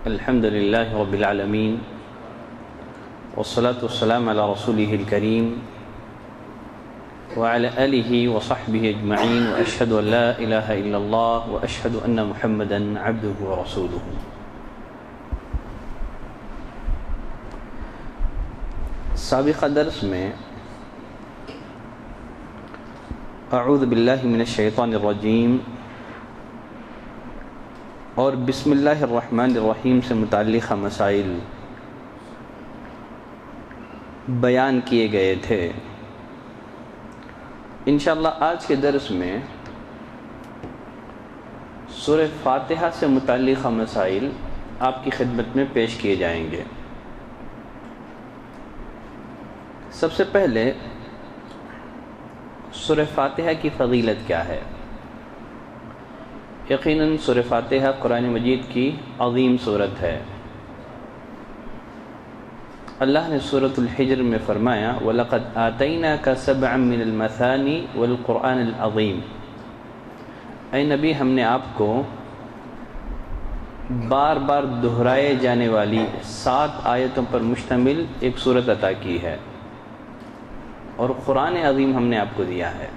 الحمد لله رب العالمين والصلاة والسلام على رسوله الكريم وعلى آله وصحبه أجمعين وأشهد أن لا إله إلا الله وأشهد أن محمدا عبده ورسوله. سابقہ درس میں اعوذ باللہ من الشیطان الرجیم اور بسم اللہ الرحمن الرحیم سے متعلقہ مسائل بیان کیے گئے تھے. انشاءاللہ آج کے درس میں سورہ فاتحہ سے متعلقہ مسائل آپ کی خدمت میں پیش کیے جائیں گے. سب سے پہلے سورہ فاتحہ کی فضیلت کیا ہے؟ یقیناً سورہ فاتحہ قرآن مجید کی عظیم سورت ہے. اللہ نے سورۃ الحجر میں فرمایا وَلَقَدْ آتَيْنَاكَ سَبْعًا مِّنَ الْمَثَانِي وَالْقُرْآنِ الْعَظِيمِ. اے نبی، ہم نے آپ کو بار بار دہرائے جانے والی 7 آیتوں پر مشتمل ایک سورت عطا کی ہے اور قرآن عظیم ہم نے آپ کو دیا ہے.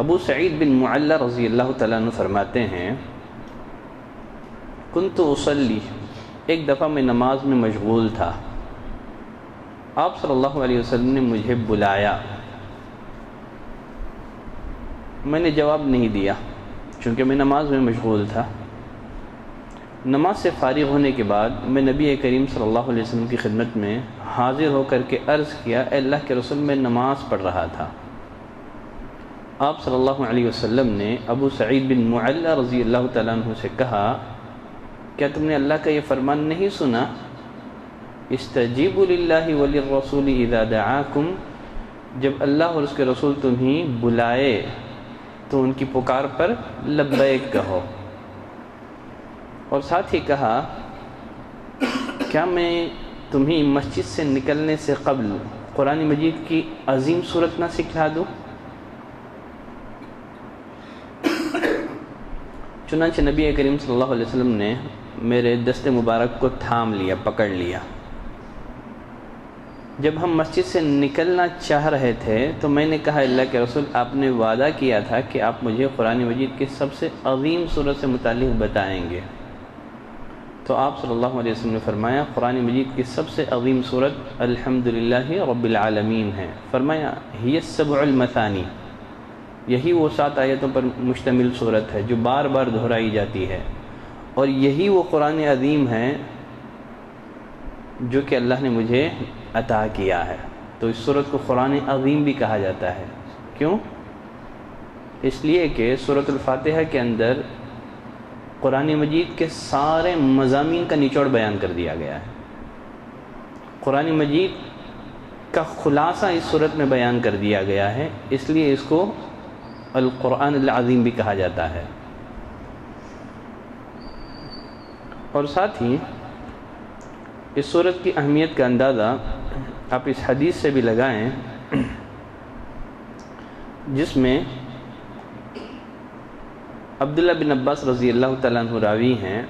ابو سعید بن معلّہ رضی اللہ تعالیٰ عنہ فرماتے ہیں کنت اصلی، ایک دفعہ میں نماز میں مشغول تھا. آپ صلی اللہ علیہ وسلم نے مجھے بلایا. میں نے جواب نہیں دیا چونکہ میں نماز میں مشغول تھا. نماز سے فارغ ہونے کے بعد میں نبی کریم صلی اللہ علیہ وسلم کی خدمت میں حاضر ہو کر کے عرض کیا اے اللہ کے رسول، میں نماز پڑھ رہا تھا. آپ صلی اللہ علیہ وسلم نے ابو سعید بن معلّہ رضی اللہ تعالیٰ عنہ سے کہا کیا تم نے اللہ کا یہ فرمان نہیں سنا استجیبوا للہ وللرسول اذا دعاکم، جب اللہ اور اس کے رسول تمہیں بلائے تو ان کی پکار پر لبیک کہو. اور ساتھ ہی کہا کیا میں تمہیں مسجد سے نکلنے سے قبل قرآن مجید کی عظیم صورت نہ سکھلا دوں؟ چنانچہ نبی کریم صلی اللہ علیہ وسلم نے میرے دست مبارک کو تھام لیا، پکڑ لیا. جب ہم مسجد سے نکلنا چاہ رہے تھے تو میں نے کہا اللہ کے رسول، آپ نے وعدہ کیا تھا کہ آپ مجھے قرآن مجید کی سب سے عظیم صورت سے متعلق بتائیں گے. تو آپ صلی اللہ علیہ وسلم نے فرمایا قرآن مجید کی سب سے عظیم صورت الحمدللہ رب العالمین ہے. فرمایا ہی السبع المثانی، یہی وہ 7 آیتوں پر مشتمل صورت ہے جو بار بار دہرائی جاتی ہے، اور یہی وہ قرآن عظیم ہے جو کہ اللہ نے مجھے عطا کیا ہے. تو اس صورت کو قرآن عظیم بھی کہا جاتا ہے. کیوں؟ اس لیے کہ سورۃ الفاتحہ کے اندر قرآن مجید کے سارے مضامین کا نچوڑ بیان کر دیا گیا ہے. قرآن مجید کا خلاصہ اس صورت میں بیان کر دیا گیا ہے، اس لیے اس کو القرآن العظیم بھی کہا جاتا ہے. اور ساتھ ہی اس صورت کی اہمیت کا اندازہ آپ اس حدیث سے بھی لگائیں جس میں عبداللہ بن عباس رضی اللہ تعالیٰ عنہ راوی ہیں.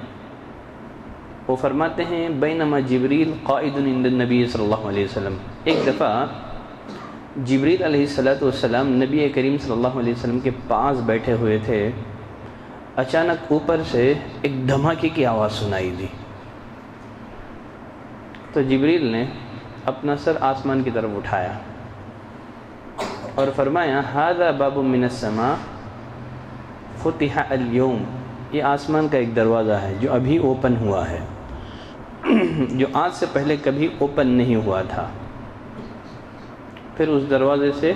وہ فرماتے ہیں بینما جبریل قائد عند النبی صلی اللہ علیہ وسلم، ایک دفعہ جبریل علیہ السلام نبی کریم صلی اللہ علیہ وسلم کے پاس بیٹھے ہوئے تھے. اچانک اوپر سے ایک دھماکے کی آواز سنائی دی تو جبریل نے اپنا سر آسمان کی طرف اٹھایا اور فرمایا ھذا باب من السماء فتح اليوم، یہ آسمان کا ایک دروازہ ہے جو ابھی اوپن ہوا ہے، جو آج سے پہلے کبھی اوپن نہیں ہوا تھا. پھر اس دروازے سے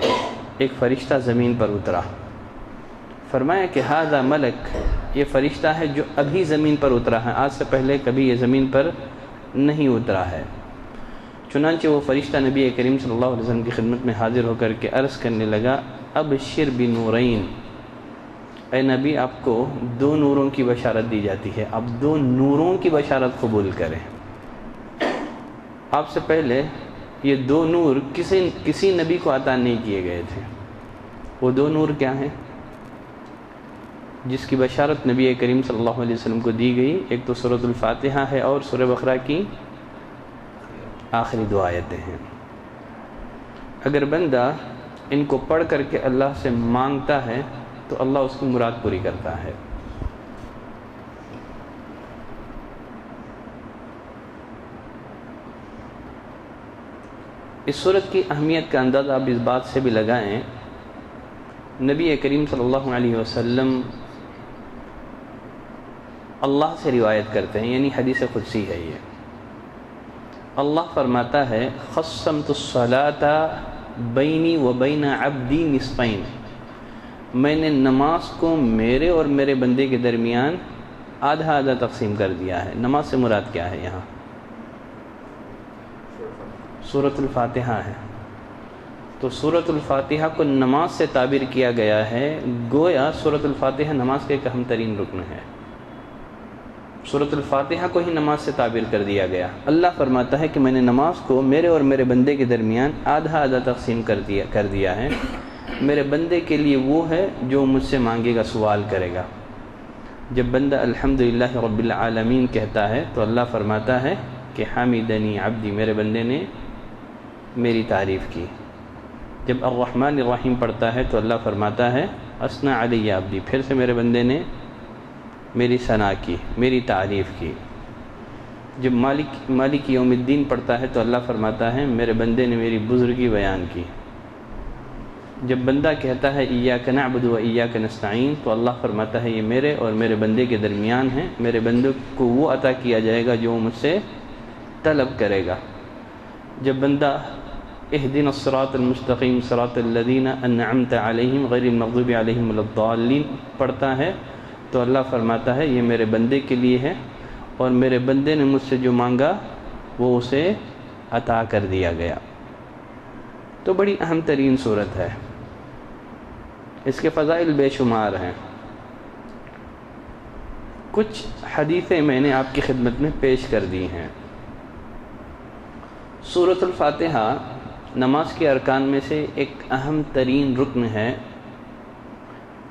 ایک فرشتہ زمین پر اترا. فرمایا کہ ھذا ملک، یہ فرشتہ ہے جو ابھی زمین پر اترا ہے، آج سے پہلے کبھی یہ زمین پر نہیں اترا ہے. چنانچہ وہ فرشتہ نبی کریم صلی اللہ علیہ وسلم کی خدمت میں حاضر ہو کر کے عرض کرنے لگا ابشر بنورین، اے نبی آپ کو 2 نوروں کی بشارت دی جاتی ہے، آپ 2 نوروں کی بشارت قبول کریں. آپ سے پہلے یہ 2 نور کسی نبی کو عطا نہیں کیے گئے تھے. وہ 2 نور کیا ہیں؟ جس کی بشارت نبی کریم صلی اللہ علیہ وسلم کو دی گئی، ایک تو سورۃ الفاتحہ ہے اور سورہ بقرہ کی آخری دو آیتیں ہیں۔ اگر بندہ ان کو پڑھ کر کے اللہ سے مانگتا ہے تو اللہ اس کی مراد پوری کرتا ہے۔ اس صورت کی اہمیت کا اندازہ آپ اس بات سے بھی لگائیں، نبی کریم صلی اللہ علیہ وسلم اللہ سے روایت کرتے ہیں، یعنی حدیث قدسی ہے یہ۔ اللہ فرماتا ہے قسمت الصلاۃ بینی و بین عبدی نصفین، میں نے نماز کو میرے اور میرے بندے کے درمیان آدھا آدھا تقسیم کر دیا ہے۔ نماز سے مراد کیا ہے یہاں؟ سورۃ الفاتحہ ہے۔ تو سورۃ الفاتحہ کو نماز سے تعبیر کیا گیا ہے، گویا سورۃ الفاتحہ نماز کا ایک اہم ترین رکن ہے۔ سورۃ الفاتحہ کو ہی نماز سے تعبیر کر دیا گیا۔ اللہ فرماتا ہے کہ میں نے نماز کو میرے اور میرے بندے کے درمیان آدھا آدھا تقسیم کر دیا ہے۔ میرے بندے کے لیے وہ ہے جو مجھ سے مانگے گا، سوال کرے گا۔ جب بندہ الحمدللہ رب العالمین کہتا ہے تو اللہ فرماتا ہے کہ حامدنی عبدی، میرے بندے نے میری تعریف کی۔ جب الرحمن الرحیم پڑھتا ہے تو اللہ فرماتا ہے اثنى علی عبدی، پھر سے میرے بندے نے میری ثنا کی، میری تعریف کی۔ جب مالک یوم الدین پڑھتا ہے تو اللہ فرماتا ہے میرے بندے نے میری بزرگی بیان کی۔ جب بندہ کہتا ہے ایاک نعبد و ایاک نستعین تو اللہ فرماتا ہے یہ میرے اور میرے بندے کے درمیان ہے، میرے بندے کو وہ عطا کیا جائے گا جو مجھ سے طلب کرے گا۔ جب بندہ اہدنا الصراط المستقیم صراط الذین انعمت علیہم غیر المغضوب علیہم ولا الضالین پڑھتا ہے تو اللہ فرماتا ہے یہ میرے بندے کے لیے ہے اور میرے بندے نے مجھ سے جو مانگا وہ اسے عطا کر دیا گیا۔ تو بڑی اہم ترین صورت ہے، اس کے فضائل بے شمار ہیں۔ کچھ حدیثیں میں نے آپ کی خدمت میں پیش کر دی ہیں۔ سورۃ الفاتحہ نماز کے ارکان میں سے ایک اہم ترین رکن ہے۔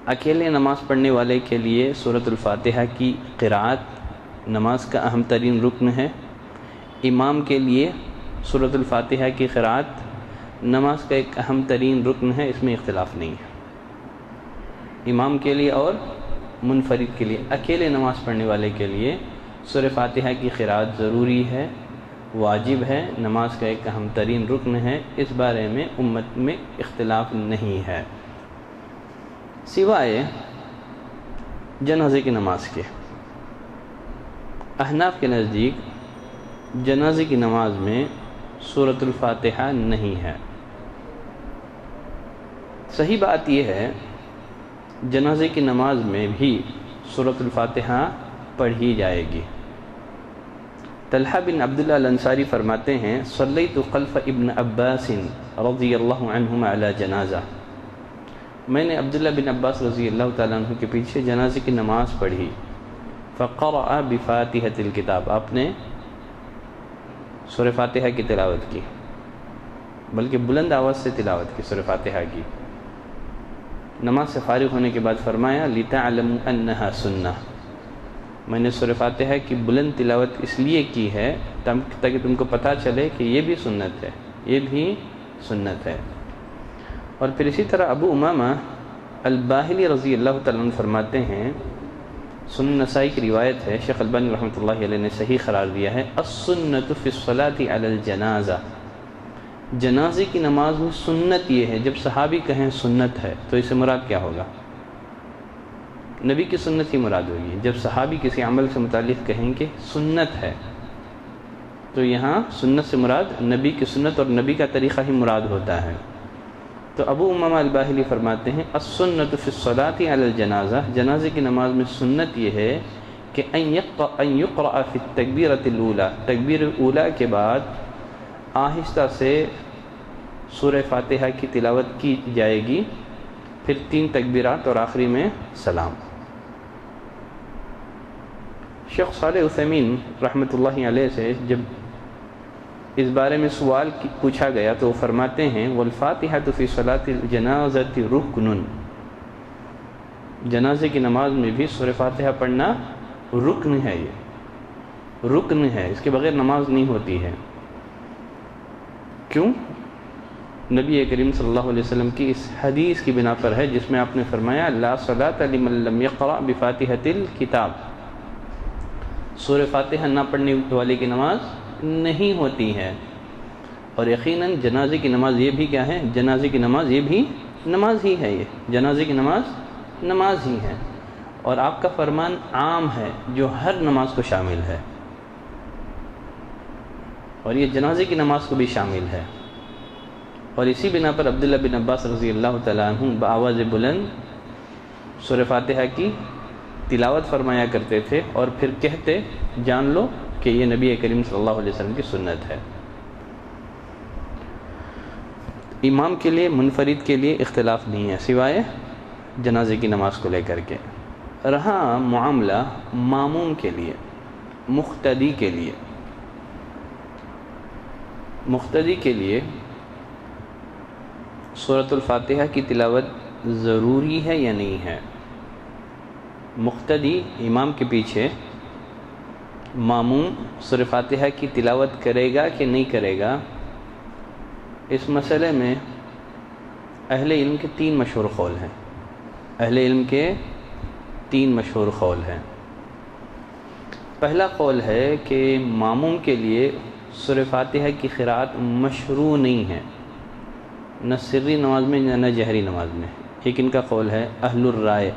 اکیلے نماز پڑھنے والے کے لیے سورۃ الفاتحہ کی قرأت نماز کا اہم ترین رکن ہے۔ امام کے لیے سورۃ الفاتحہ کی قرأت نماز کا ایک اہم ترین رکن ہے، اس میں اختلاف نہیں ہے۔ امام کے لیے اور منفرد کے لیے، اکیلے نماز پڑھنے والے کے لیے سورۃ فاتحہ کی قرأت ضروری ہے، واجب ہے، نماز کا ایک اہم ترین رکن ہے، اس بارے میں امت میں اختلاف نہیں ہے، سوائے جنازے کی نماز کے۔ احناف کے نزدیک جنازے کی نماز میں سورۃ الفاتحہ نہیں ہے۔ صحیح بات یہ ہے جنازے کی نماز میں بھی سورۃ الفاتحہ پڑھی جائے گی۔ طلحہ بن عبداللہ الانصاری فرماتے ہیں صلیت خلف ابن عباس رضی اللہ عنہما علی جنازہ، میں نے عبداللہ بن عباس رضی اللہ تعالیٰ عنہ کے پیچھے جنازے کی نماز پڑھی۔ فقرأ بفاتحۃ الکتاب، آپ نے سورہ فاتحہ کی تلاوت کی، بلکہ بلند آواز سے تلاوت کی سورہ فاتحہ کی۔ نماز سے فارغ ہونے کے بعد فرمایا لِتَعْلَمُوا أَنَّهَا سُنَّةٌ، میں نے سورہ فاتحہ کی بلند تلاوت اس لیے کی ہے تاکہ تم کو پتہ چلے کہ یہ بھی سنت ہے، یہ بھی سنت ہے۔ اور پھر اسی طرح ابو امامہ الباہلی رضی اللہ تعالیٰ عنہ فرماتے ہیں، سنن نسائی کی روایت ہے، شیخ البانی رحمۃ اللہ علیہ نے صحیح قرار دیا ہے، السنۃ فی الصلاۃ علی الجنازہ، جنازے کی نماز میں سنت یہ ہے۔ جب صحابی کہیں سنت ہے تو اس سے مراد کیا ہوگا؟ نبی کی سنت ہی مراد ہوگی۔ جب صحابی کسی عمل سے متعلق کہیں کہ سنت ہے تو یہاں سنت سے مراد نبی کی سنت اور نبی کا طریقہ ہی مراد ہوتا ہے۔ تو ابو امامہ الباہلی فرماتے ہیں السنۃ فی الصلاۃ علی الجنازہ، جنازے کی نماز میں سنت یہ ہے کہ ان یقرأ فی التکبیرۃ الاولی، تکبیر اولیٰ کے بعد آہستہ سے سورہ فاتحہ کی تلاوت کی جائے گی، پھر 3 تکبیرات اور آخری میں سلام۔ شیخ صالح عثیمین رحمۃ اللہ علیہ سے جب اس بارے میں سوال پوچھا گیا تو وہ فرماتے ہیں والفاتحۃ فی صلاۃ الجنازۃ رکن، جنازے کی نماز میں بھی سورہ فاتحہ پڑھنا رکن ہے، یہ رکن ہے، اس کے بغیر نماز نہیں ہوتی ہے۔ کیوں؟ نبی کریم صلی اللہ علیہ وسلم کی اس حدیث کی بنا پر ہے جس میں آپ نے فرمایا لا صلاۃ لمن لم یقرأ بفاتحۃ الکتاب، سورہ فاتحہ نہ پڑھنے والے کی نماز نہیں ہوتی ہے۔ اور یقیناً جنازے کی نماز یہ بھی کیا ہے؟ جنازے کی نماز یہ بھی نماز ہی ہے، یہ جنازے کی نماز ہی ہے، اور آپ کا فرمان عام ہے جو ہر نماز کو شامل ہے، اور یہ جنازے کی نماز کو بھی شامل ہے۔ اور اسی بنا پر عبداللہ بن عباس رضی اللہ تعالیٰ عنہ بآواز بلند سورہ فاتحہ کی تلاوت فرمایا کرتے تھے، اور پھر کہتے جان لو کہ یہ نبی کریم صلی اللہ علیہ وسلم کی سنت ہے۔ امام کے لیے، منفرد کے لیے اختلاف نہیں ہے سوائے جنازے کی نماز کو لے کر کے۔ رہا معاملہ ماموم کے لیے، مقتدی کے لیے، مقتدی کے لیے سورۃ الفاتحہ کی تلاوت ضروری ہے یا نہیں ہے؟ مقتدی امام کے پیچھے ماموم سورۃ فاتحہ کی تلاوت کرے گا کہ نہیں کرے گا، اس مسئلے میں اہل علم کے 3 مشہور قول ہیں۔ اہل علم کے 3 مشہور قول ہیں۔ پہلا قول ہے کہ ماموم کے لیے سورۃ فاتحہ کی قراءت مشروع نہیں ہے، نہ سری نماز میں نہ جہری نماز میں۔ ایک ان کا قول ہے اہل الرائے،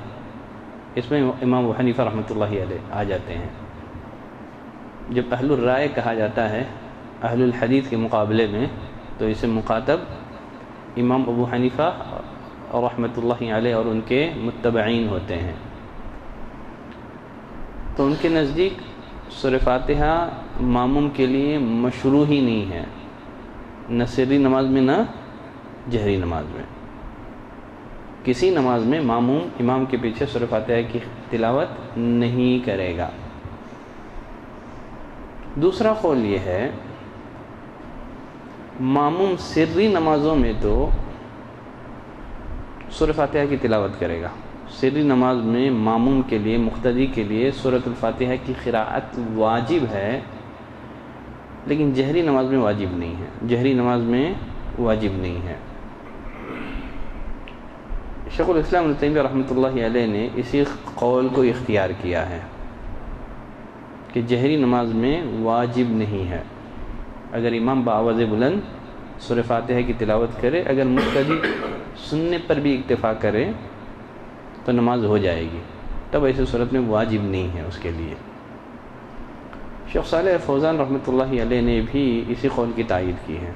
اس میں امام ابو حنیفہ رحمۃ اللہ علیہ آ جاتے ہیں۔ جب اہل الرائے کہا جاتا ہے اہل الحدیث کے مقابلے میں، تو اسے مخاطب امام ابو حنیفہ رحمۃ اللہ علیہ اور ان کے متبعین ہوتے ہیں۔ تو ان کے نزدیک سورۃ فاتحہ ماموم کے لیے مشروع ہی نہیں ہے، نہ سری نماز میں نہ جہری نماز میں۔ کسی نماز میں ماموم امام کے پیچھے سورۃ فاتحہ کی تلاوت نہیں کرے گا۔ دوسرا قول یہ ہے ماموم سری نمازوں میں تو سورۃ فاتحہ کی تلاوت کرے گا۔ سری نماز میں ماموم کے لیے، مقتدی کے لیے سورۃ الفاتحہ کی قراءت واجب ہے، لیکن جہری نماز میں واجب نہیں ہے، جہری نماز میں واجب نہیں ہے۔ شیخ الاسلام ابن تیمیہ رحمۃ اللہ علیہ نے اسی قول کو اختیار کیا ہے کہ جہری نماز میں واجب نہیں ہے۔ اگر امام بآواز بلند سورۃ فاتحہ کی تلاوت کرے، اگر مقتدی سننے پر بھی اکتفا کرے تو نماز ہو جائے گی، تب ایسی صورت میں واجب نہیں ہے اس کے لیے۔ شیخ صالح فوزان رحمۃ اللہ علیہ نے بھی اسی قول کی تائید کی ہے۔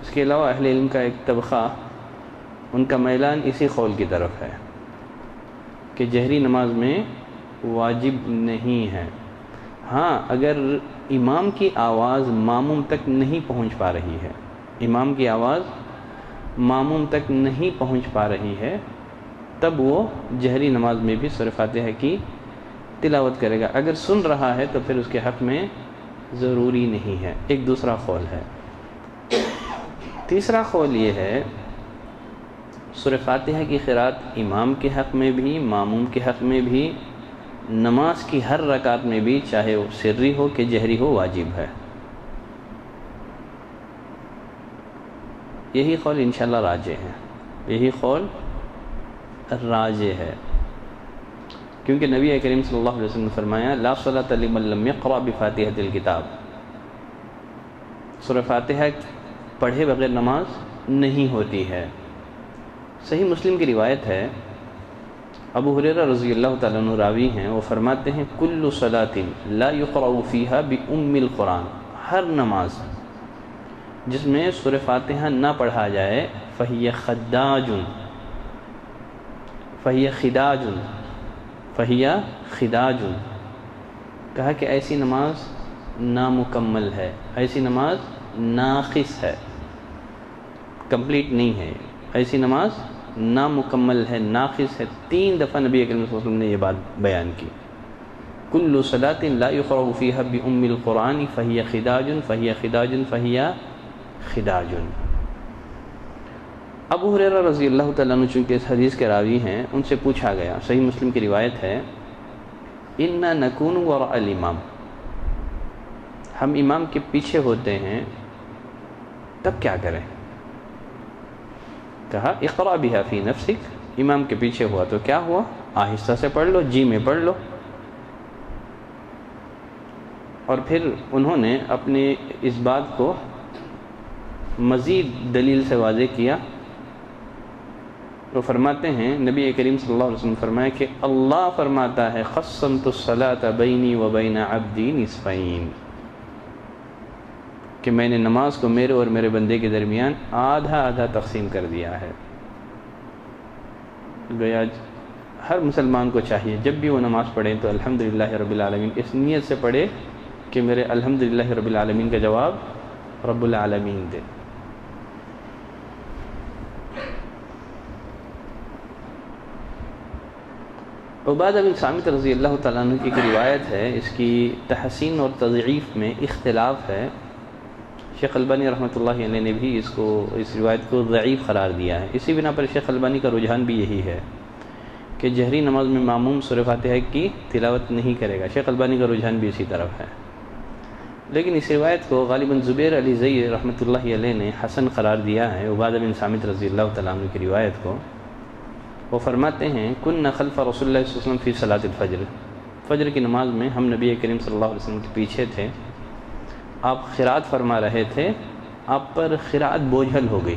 اس کے علاوہ اہل علم کا ایک طبقہ، ان کا میلان اسی قول کی طرف ہے کہ جہری نماز میں واجب نہیں ہے۔ ہاں، اگر امام کی آواز ماموم تک نہیں پہنچ پا رہی ہے، امام کی آواز ماموم تک نہیں پہنچ پا رہی ہے، تب وہ جہری نماز میں بھی سورۃ فاتحہ کی تلاوت کرے گا۔ اگر سن رہا ہے تو پھر اس کے حق میں ضروری نہیں ہے۔ ایک دوسرا قول ہے۔ تیسرا قول یہ ہے سورۃ فاتحہ کی قراءت امام کے حق میں بھی، ماموم کے حق میں بھی، نماز کی ہر رکعت میں بھی، چاہے وہ سری ہو کہ جہری ہو، واجب ہے۔ یہی قول انشاءاللہ راجح ہے، یہی قول راجح ہے، کیونکہ نبی کریم صلی اللہ علیہ وسلم نے فرمایا لا صلاۃ لمن لم یقرأ بفاتحۃ الکتاب، سورۃ فاتحہ پڑھے بغیر نماز نہیں ہوتی ہے۔ صحیح مسلم کی روایت ہے، ابو ہریرہ رضی اللہ تعالیٰ عنہ راوی ہیں، وہ فرماتے ہیں کل صلاۃ لا یقرأ فیہا بأم القرآن، ہر نماز جس میں سورۃ فاتحہ نہ پڑھا جائے فہی خداج، فہی خداج، فہی خداج، کہا کہ ایسی نماز نامکمل ہے، ایسی نماز ناقص ہے، کمپلیٹ نہیں ہے، ایسی نماز نامکمل ہے، ناقص ہے۔ 3 دفعہ نبی اکرم صلی اللہ علیہ وسلم نے یہ بات بیان کی، کل صلاۃ لا یقرأ فیہا بأم القرآن فہی خداج، فہی خداج، فہی خداج۔ ابو ہریرہ رضی اللہ تعالیٰ عنہ چونکہ اس حدیث کے راوی ہیں، ان سے پوچھا گیا، صحیح مسلم کی روایت ہے، اِنَّا نَكُونُ وَرَاءَ الْإِمَامِ، ہم امام کے پیچھے ہوتے ہیں تب کیا کریں؟ کہا اقرأ بها فی نفسک، امام کے پیچھے ہوا تو کیا ہوا، آہستہ سے پڑھ لو، جی میں پڑھ لو۔ اور پھر انہوں نے اپنے اس بات کو مزید دلیل سے واضح کیا، وہ فرماتے ہیں نبی کریم صلی اللہ علیہ وسلم فرمایا کہ اللہ فرماتا ہے قسمت الصلاۃ بینی و بین عبدی نصفین، کہ میں نے نماز کو میرے اور میرے بندے کے درمیان آدھا آدھا تقسیم کر دیا ہے۔ گویا ہر مسلمان کو چاہیے جب بھی وہ نماز پڑھے تو الحمدللہ رب العالمین اس نیت سے پڑھے کہ میرے الحمدللہ رب العالمین کا جواب رب العالمین دے۔ عبادہ بن صامت رضی اللہ تعالیٰ عنہ کی ایک روایت ہے، اس کی تحسین اور تضعیف میں اختلاف ہے۔ شیخ البانی رحمۃ اللہ علیہ نے بھی اس روایت کو ضعیف قرار دیا ہے۔ اسی بنا پر شیخ البانی کا رجحان بھی یہی ہے کہ جہری نماز میں ماموم سورہ فاتحہ کی تلاوت نہیں کرے گا، شیخ البانی کا رجحان بھی اسی طرف ہے۔ لیکن اس روایت کو غالباً زبیر علی زئی رحمۃ اللہ علیہ نے حسن قرار دیا ہے، عبادہ بن صامت رضی اللہ تعالیٰ عنہ کی روایت کو۔ وہ فرماتے ہیں کن خلف رسول اللہ صلی اللہ علیہ وسلم فی صلاۃ الفجر، فجر کی نماز میں ہم نبی کریم صلی اللہ علیہ وسلم کے پیچھے تھے، آپ قرات فرما رہے تھے، آپ پر قرات بوجھل ہو گئی۔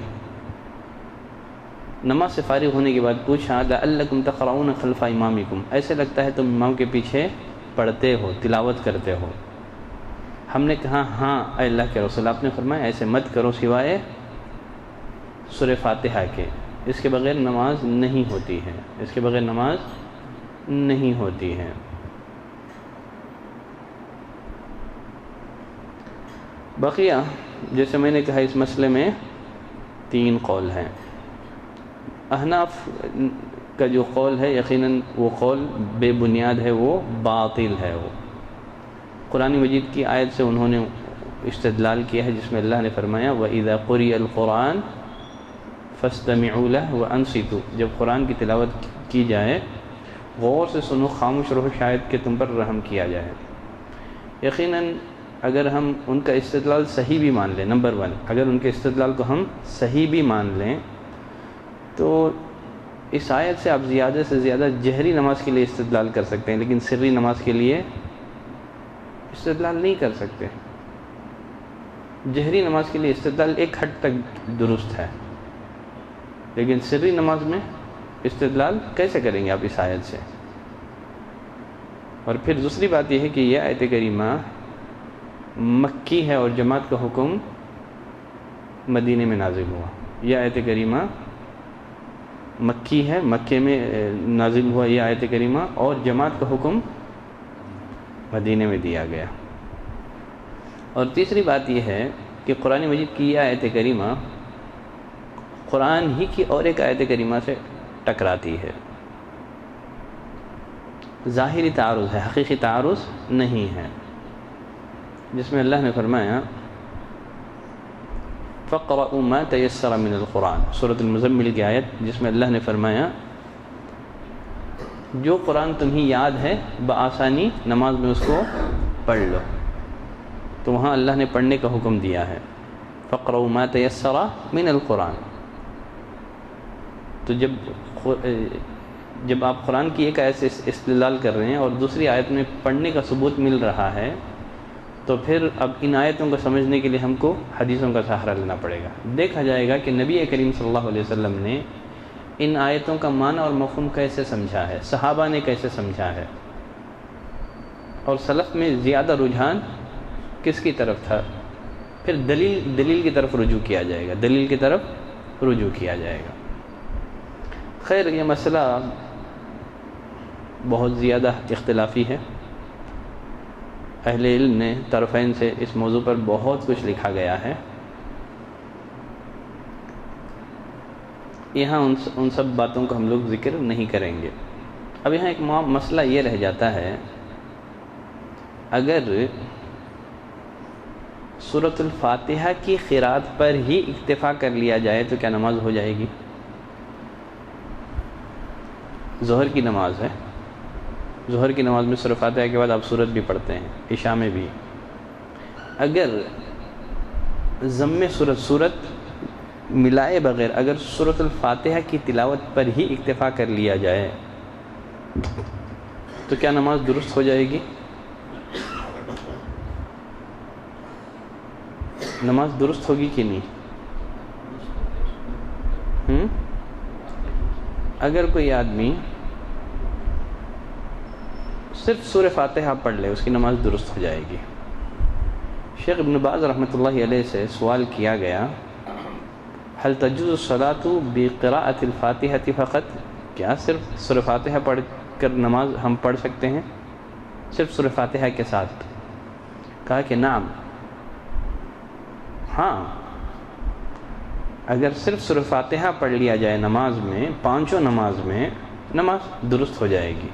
نماز سے فارغ ہونے کے بعد پوچھا لعلکم تقرؤون خلف امامکم، ایسے لگتا ہے تم امام کے پیچھے پڑھتے ہو، تلاوت کرتے ہو۔ ہم نے کہا ہاں اے اللہ کے رسول، آپ نے فرمایا ایسے مت کرو سوائے سورہ فاتحہ کے، اس کے بغیر نماز نہیں ہوتی ہے، اس کے بغیر نماز نہیں ہوتی ہے۔ بقیہ جیسے میں نے کہا اس مسئلے میں 3 قول ہیں۔ احناف کا جو قول ہے یقیناً وہ قول بے بنیاد ہے، وہ باطل ہے۔ وہ قرآن مجید کی آیت سے انہوں نے استدلال کیا ہے جس میں اللہ نے فرمایا وَإِذَا قُرِئَ الْقُرْآنُ فَاسْتَمِعُوا لَهُ وَأَنصِتُوا، جب قرآن کی تلاوت کی جائے غور سے سنو، خاموش رہو، شاید کہ تم پر رحم کیا جائے۔ یقیناً اگر ہم ان کا استدلال صحیح بھی مان لیں، نمبر 1 اگر ان کے استدلال کو ہم صحیح بھی مان لیں تو اس آیت سے آپ زیادہ سے زیادہ جہری نماز کے لیے استدلال کر سکتے ہیں، لیکن سری نماز کے لیے استدلال نہیں کر سکتے۔ جہری نماز کے لیے استدلال ایک حد تک درست ہے، لیکن سری نماز میں استدلال کیسے کریں گے آپ اس آیت سے؟ اور پھر دوسری بات یہ ہے کہ یہ آیت کریمہ مکی ہے اور جماعت کا حکم مدینے میں نازل ہوا۔ یہ آیت کریمہ مکی ہے، مکے میں نازل ہوا یہ آیت کریمہ، اور جماعت کا حکم مدینے میں دیا گیا۔ اور تیسری بات یہ ہے کہ قرآن مجید کی یہ آیت کریمہ قرآن ہی کی اور ایک آیت کریمہ سے ٹکراتی ہے، ظاہری تعارض ہے، حقیقی تعارض نہیں ہے، جس میں اللہ نے فرمایا فَقْرَؤُوا مَا تَيَسَّرَ مِنَ الْقُرْآنِ، سورۃ المزمل کی آیت جس میں اللہ نے فرمایا جو قرآن تمہیں یاد ہے بآسانی نماز میں اس کو پڑھ لو، تو وہاں اللہ نے پڑھنے کا حکم دیا ہے فَقْرَؤُوا مَا تَيَسَّرَ مِنَ الْقُرْآنِ۔ تو جب آپ قرآن کی ایک آیت سے استدلال کر رہے ہیں اور دوسری آیت میں پڑھنے کا ثبوت مل رہا ہے، تو پھر اب ان آیتوں کو سمجھنے کے لیے ہم کو حدیثوں کا سہارا لینا پڑے گا۔ دیکھا جائے گا کہ نبی کریم صلی اللہ علیہ وسلم نے ان آیتوں کا معنی اور مفہوم کیسے سمجھا ہے، صحابہ نے کیسے سمجھا ہے، اور سلف میں زیادہ رجحان کس کی طرف تھا، پھر دلیل کی طرف رجوع کیا جائے گا، دلیل کی طرف رجوع کیا جائے گا۔ خیر یہ مسئلہ بہت زیادہ اختلافی ہے، اہل علم نے طرفین سے اس موضوع پر بہت کچھ لکھا گیا ہے۔ یہاں ان سب باتوں کو ہم لوگ ذکر نہیں کریں گے۔ اب یہاں ایک مسئلہ یہ رہ جاتا ہے، اگر سورۃ الفاتحہ کی قرات پر ہی اکتفا کر لیا جائے تو کیا نماز ہو جائے گی؟ ظہر کی نماز ہے، ظہر کی نماز میں سورہ فاتحہ کے بعد آپ سورت بھی پڑھتے ہیں، عشاء میں بھی. اگر ضم سورت ملائے بغیر اگر سورۃ الفاتحہ کی تلاوت پر ہی اکتفا کر لیا جائے تو کیا نماز درست ہو جائے گی؟ نماز درست ہوگی کہ نہیں؟ اگر کوئی آدمی صرف سورہ فاتحہ پڑھ لے اس کی نماز درست ہو جائے گی. شیخ ابن باز رحمۃ اللہ علیہ سے سوال کیا گیا، هل تجوز الصلاة بقراءة الفاتحة فقط؟ کیا صرف سورہ فاتحہ پڑھ کر نماز ہم پڑھ سکتے ہیں صرف سورہ فاتحہ کے ساتھ؟ کہا کہ نعم، ہاں، اگر صرف سورہ فاتحہ پڑھ لیا جائے نماز میں، پانچوں نماز میں، نماز درست ہو جائے گی.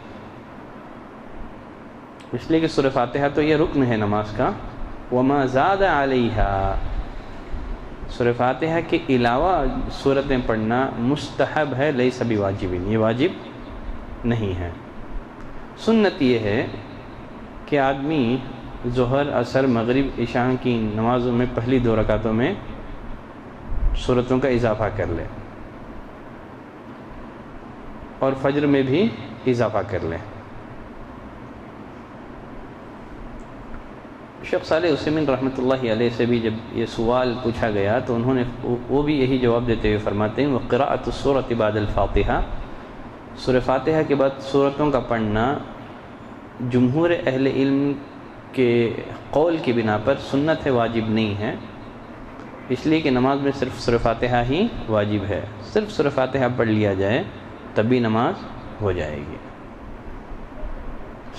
اس لیے کہ سورہ فاتحہ تو یہ رکن ہے نماز کا. وما زاد علیہا، سورہ فاتحہ کے علاوہ سورتیں پڑھنا مستحب ہے، لیس بواجب، یہ واجب نہیں ہے. سنت یہ ہے کہ آدمی ظہر، عصر، مغرب، عشاء کی نمازوں میں پہلی 2 رکعتوں میں سورتوں کا اضافہ کر لے اور فجر میں بھی اضافہ کر لے. شیخ صالح عثیمین رحمۃ اللہ علیہ سے بھی جب یہ سوال پوچھا گیا تو انہوں نے وہ بھی یہی جواب دیتے ہوئے فرماتے ہیں، وقراءۃ السورۃ بعد الفاتحہ، سورہ فاتحہ کے بعد سورتوں کا پڑھنا جمہور اہل علم کے قول کی بنا پر سنت ہے، واجب نہیں ہے. اس لیے کہ نماز میں صرف سورہ فاتحہ ہی واجب ہے. صرف سورہ فاتحہ پڑھ لیا جائے تبھی نماز ہو جائے گی.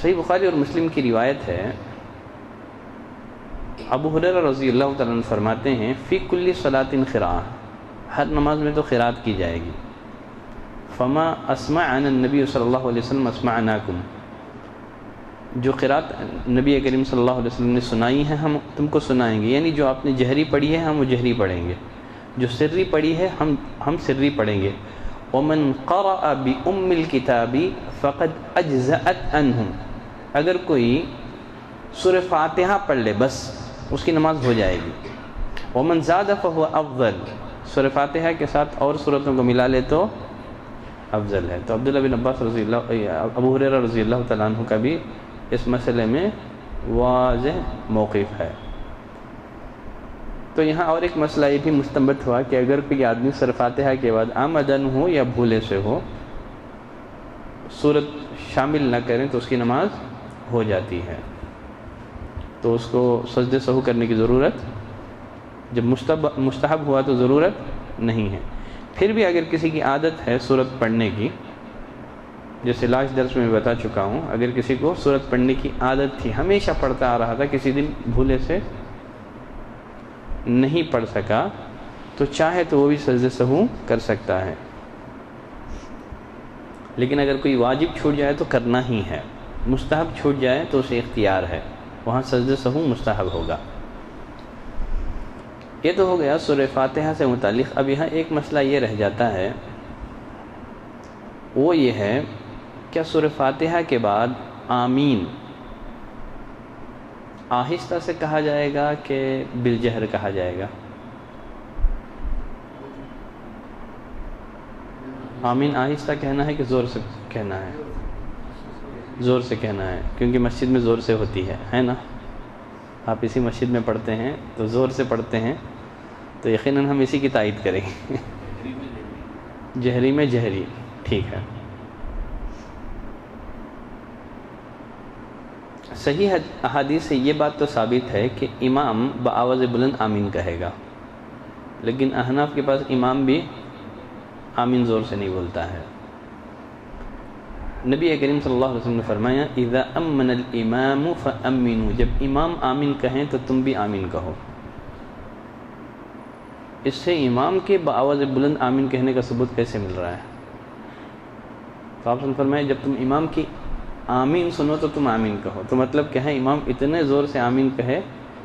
صحیح بخاری اور مسلم کی روایت ہے، ابو ہریرہ رضی اللہ تعالیٰ عنہ فرماتے ہیں، فی کل صلاۃ قراءۃ، ہر نماز میں تو قراءت کی جائے گی. فما اسمعنا النبی صلی اللہ علیہ وسلم اسمعناکم، جو قراءت نبی کریم صلی اللہ علیہ وسلم نے سنائی ہیں ہم تم کو سنائیں گے. یعنی جو آپ نے جہری پڑھی ہے ہم وہ جہری پڑھیں گے، جو سری پڑھی ہے ہم سری پڑھیں گے. ومن قرأ بأم الکتاب فقد اجزأت عنہ، اگر کوئی سورہ فاتحہ پڑھ لے بس اس کی نماز ہو جائے گی. ومن زاد فهو افضل، سورہ فاتحہ کے ساتھ اور سورتوں کو ملا لے تو افضل ہے. تو عبداللہ بن عباس رضی اللہ، ابو ہریرہ رضی اللہ تعالیٰ عنہ کا بھی اس مسئلے میں واضح موقف ہے. تو یہاں اور ایک مسئلہ یہ بھی مستنبط ہوا کہ اگر کوئی آدمی سورہ فاتحہ کے بعد عمدن ہو یا بھولے سے ہو سورت شامل نہ کریں تو اس کی نماز ہو جاتی ہے. تو اس کو سجدے سہو کرنے کی ضرورت، جب مستحب ہوا تو ضرورت نہیں ہے. پھر بھی اگر کسی کی عادت ہے سورت پڑھنے کی، جیسے لاسٹ درس میں بتا چکا ہوں، اگر کسی کو سورت پڑھنے کی عادت تھی، ہمیشہ پڑھتا آ رہا تھا، کسی دن بھولے سے نہیں پڑھ سکا، تو چاہے تو وہ بھی سجدہ سہو کر سکتا ہے. لیکن اگر کوئی واجب چھوٹ جائے تو کرنا ہی ہے، مستحب چھوٹ جائے تو اسے اختیار ہے، وہاں سجدہ سہو مستحب ہوگا. یہ تو ہو گیا سورہ فاتحہ سے متعلق. اب یہاں ایک مسئلہ یہ رہ جاتا ہے، وہ یہ ہے کیا سورہ فاتحہ کے بعد آمین آہستہ سے کہا جائے گا کہ بالجہر کہا جائے گا؟ آمین آہستہ کہنا ہے کہ زور سے کہنا ہے؟ زور سے کہنا ہے، کیونکہ مسجد میں زور سے ہوتی ہے نا. آپ اسی مسجد میں پڑھتے ہیں تو زور سے پڑھتے ہیں، تو یقیناً ہم اسی کی تائید کریں گے. جہری میں جہری، ٹھیک ہے. صحیح احادیث سے یہ بات تو ثابت ہے کہ امام بآواز بلند آمین کہے گا، لیکن احناف کے پاس امام بھی آمین زور سے نہیں بولتا ہے. نبی کریم صلی اللہ علیہ وسلم نے فرمایا، اذا امن الامام فامنوا، جب امام آمین کہیں تو تم بھی آمین کہو. اس سے امام کے بآواز بلند آمین کہنے کا ثبوت کیسے مل رہا ہے؟ تو آپ نے فرمایا جب تم امام کی آمین سنو تو تم آمین کہو. تو مطلب کیا ہے، امام اتنے زور سے آمین کہے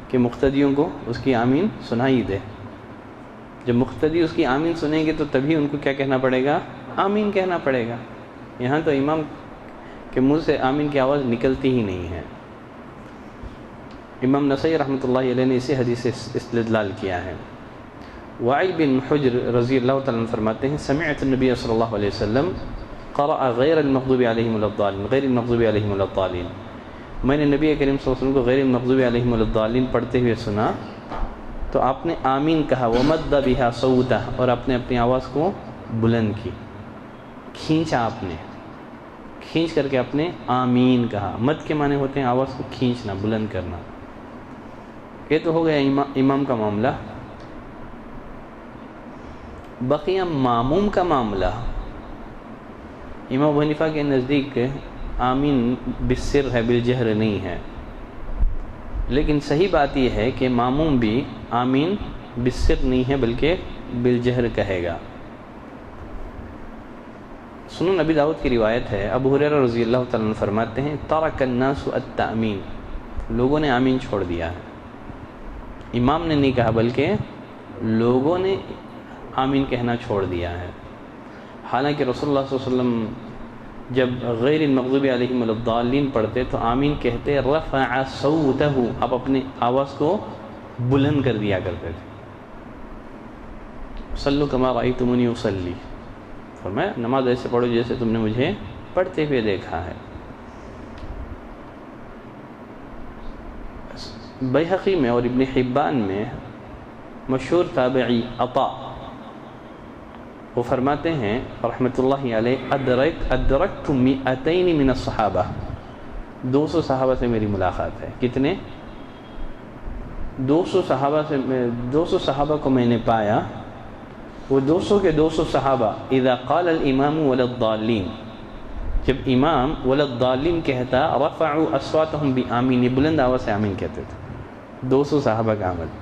کہ مقتدیوں کو اس کی آمین سنائی دے. جب مقتدی اس کی آمین سنیں گے تو تبھی ان کو کیا کہنا پڑے گا؟ آمین کہنا پڑے گا. یہاں تو امام کے منہ سے آمین کی آواز نکلتی ہی نہیں ہے۔ امام نسائی رحمۃ اللہ علیہ نے اسی حدیث سے استدلال کیا ہے۔ وائل بن حجر رضی اللہ تعالیٰ عنہ فرماتے ہیں سمعت النبی صلی اللہ علیہ وسلم قرأ غیر المغضوب علیہم ولا الضالین، غیر المغضوب علیہم ولا الضالین، میں نے نبی کریم صلی اللہ علیہ وسلم کو غیر المغضوب علیہم ولا الضالین پڑھتے ہوئے سنا تو آپ نے آمین کہا، ومد بها صوتہ، اور آپ نے اپنی آواز کو بلند کی، کھینچا، آپ نے کھینچ کر کے آپ نے آمین کہا۔ مد کے معنی ہوتے ہیں آواز کو کھینچنا، بلند کرنا۔ یہ تو ہو گیا امام کا معاملہ۔ بقیہ ماموم کا معاملہ، امام ابو حنیفہ کے نزدیک آمین بالسر ہے، بالجہر نہیں ہے، لیکن صحیح بات یہ ہے کہ ماموم بھی آمین بالسر نہیں ہے بلکہ بالجہر کہے گا۔ سنن نبی داؤد کی روایت ہے، ابو ہریرہ رضی اللہ تعالیٰ عنہ فرماتے ہیں ترک الناس التأمین، لوگوں نے آمین چھوڑ دیا ہے، امام نے نہیں کہا بلکہ لوگوں نے آمین کہنا چھوڑ دیا ہے۔ حالانکہ رسول اللہ صلی اللہ علیہ وسلم جب غیر المغضوب علیہم ولا الضالین پڑھتے تو آمین کہتے رفع صوتہ، آپ اپنی آواز کو بلند کر دیا کرتے تھے۔ صلوا کما رأیتمونی اصلی، فرمایا نماز ایسے پڑھو جیسے تم نے مجھے پڑھتے ہوئے دیکھا ہے۔ بیہقی میں اور ابن حبان میں مشہور تابعی عطا وہ فرماتے ہیں رحمۃ اللہ علیہ ادرکت 200 من الصحابہ، 200 صحابہ سے میری ملاقات ہے۔ کتنے؟ 200 صحابہ کو میں نے پایا، وہ 200 کے 200 صحابہ اذا قال الامام ولا الضالین، جب امام ولا الضالین کہتا رفعوا اصواتهم بآمین، بلند آواز سے آمین کہتے تھے۔ 200 صحابہ کا عمل۔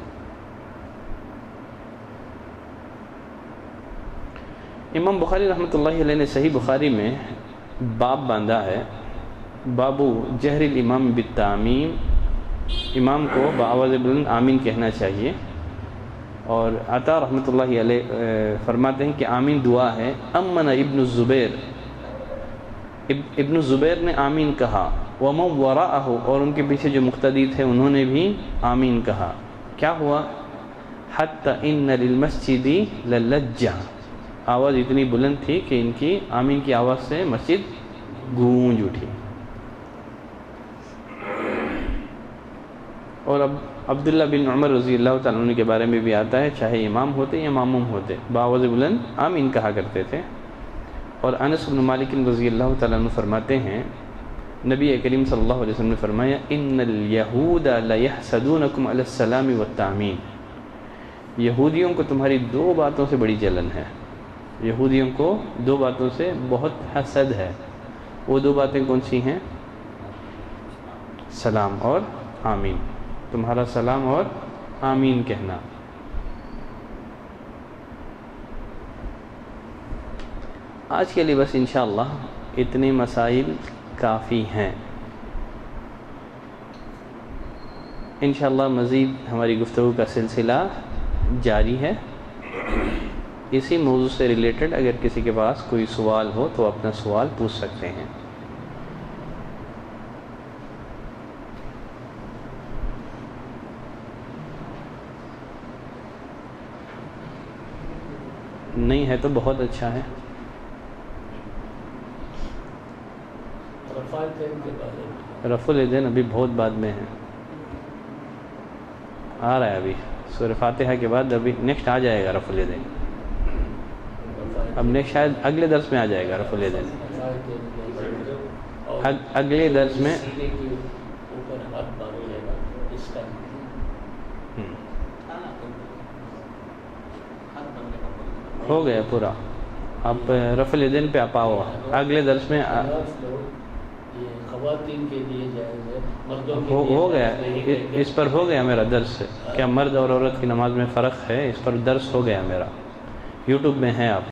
امام بخاری رحمۃ اللہ علیہ نے صحیح بخاری میں باب باندھا ہے، بابو جہر الامام بالتعمیم، امام کو بآواز بلند آمین کہنا چاہیے۔ اور عطا رحمۃ اللہ علیہ فرماتے ہیں کہ آمین دعا ہے۔ امن ابن الزبیر، ابن الزبیر نے آمین کہا، ومن وراءہ، اور ان کے پیچھے جو مقتدی تھے انہوں نے بھی آمین کہا۔ کیا ہوا؟ حتی ان للمسجد للجہ، آواز اتنی بلند تھی کہ ان کی آمین کی آواز سے مسجد گونج اٹھی۔ اور اب عبداللہ بن عمر رضی اللہ تعالیٰ عنہ کے بارے میں بھی آتا ہے، چاہے امام ہوتے یا ماموم ہوتے بآواز بلند آمین کہا کرتے تھے۔ اور انس بن مالک رضی اللہ تعالیٰ عنہ فرماتے ہیں نبی کریم صلی اللہ علیہ وسلم نے فرمایا ان الیہود لیحسدونکم علی السلام والتعمین، یہودیوں کو تمہاری 2 باتوں سے بڑی جلن ہے، یہودیوں کو 2 باتوں سے بہت حسد ہے۔ وہ 2 باتیں کون سی ہیں؟ سلام اور آمین، تمہارا سلام اور آمین کہنا۔ آج کے لیے بس انشاءاللہ اتنے مسائل کافی ہیں۔ انشاءاللہ مزید ہماری گفتگو کا سلسلہ جاری ہے۔ اسی موضوع سے ریلیٹڈ اگر کسی کے پاس کوئی سوال ہو تو اپنا سوال پوچھ سکتے ہیں۔ نہیں ہے تو بہت اچھا ہے۔ رفع الیدین ابھی بہت بعد میں ہے، آ رہا ہے ابھی سورہ فاتحہ کے بعد، ابھی نیکسٹ آ جائے گا رفع الیدین، اب نیکسٹ شاید اگلے درس میں آ جائے گا رفع الیدین، اگلے درس میں۔ ہو گیا پورا، اب رفع الیدین پہ آپ آؤ، اگلے درس میں خواتین کے لیے جائز ہے، مردوں کے ہو گیا، اس پر ہو گیا میرا درس، کیا مرد اور عورت کی نماز میں فرق ہے، اس پر درس ہو گیا میرا، یوٹیوب میں ہے آپ